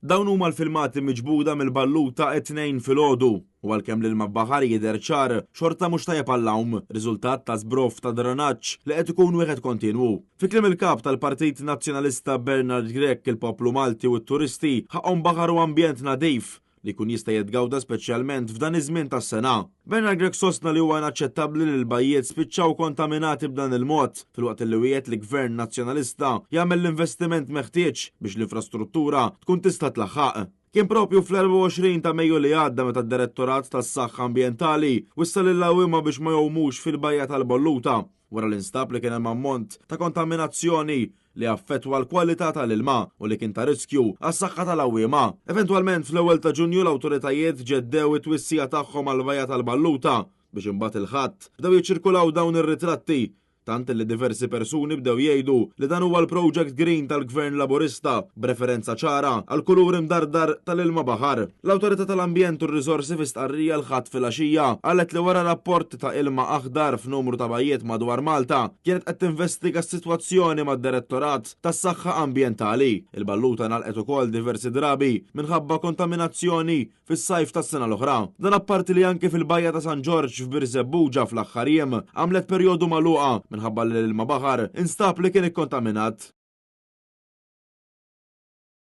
Dawn huma l-filmati miġbuda mill-balluta 2 filgħodu u għalkemm l-ilma baħar jidher ċar xorta mhux tajjeb għall-hawn, riżultat ta' żbroff ta' drenaġġ li qed ikun wieħed kontinwu. Fi kliem il-kap tal-Partit Nazzjonalista Bernard Grech, il-poplu Malti u t-turisti ħaqhom baħar u ambjent nadif li kun jista' jitgawda speċjalment f'dan iż-żmien tas-sena. Bernard Grech sostna li huwa inaċċettabbli li l-bajjiet spiċċaw kontaminati b'dan il-mod filwaqt li wieħed li Gvern Nazzjonalista jagħmel l-investiment meħtieġ biex l-infrastruttura tkun tista' tlaħħaq. Kien propju fl-24 ta' Mejju li għadda meta d-Direttorat tas-Saħħa Ambjentali wissal lill-għawima biex ma jgħumux fil-bajja tal-Bolluta wara l-instab li kien hemm ammont ta' kontaminazzjoni li affettwa l-kwalità tal-ilma u li kien ta' riskju għas-saħħa tal-għawwiema. Eventwalment fl-ewwel ta' Ġunju l-awtoritajiet ġeddew it-twissija tagħhom għall-bajja tal-Balluta biex imbagħad il-ħadd bdew jiċċirkulaw dawn ir-ritratti tant li diversi persuni bdew jgħidu li dan huwa l-Project Green tal-Gvern Laburista b'referenza ċara għal kulur imdardar tal-ilma baħar. L-Awtorità tal-Ambjent u r-Riżorsi fi stqarrija l-ħadd fil-għaxija qalet li wara rapport ta' ilma aħdar f'numru ta' bajjiet madwar Malta kienet qed tinvestiga s-sitwazzjoni mad-Direttorat tas-Saħħa Ambjentali. Il-Balluta nagħlqet ukoll diversi drabi minħabba kontaminazzjoni fis-sajf tas-sena l-oħra. Dan apparti li anke fil-bajja ta' San Ġorġ f'Birsebbuġa fl-aħħar jiem għamlet perjodu magħluqa minħabba li l-ilma baħar instab li kien ikkontaminat.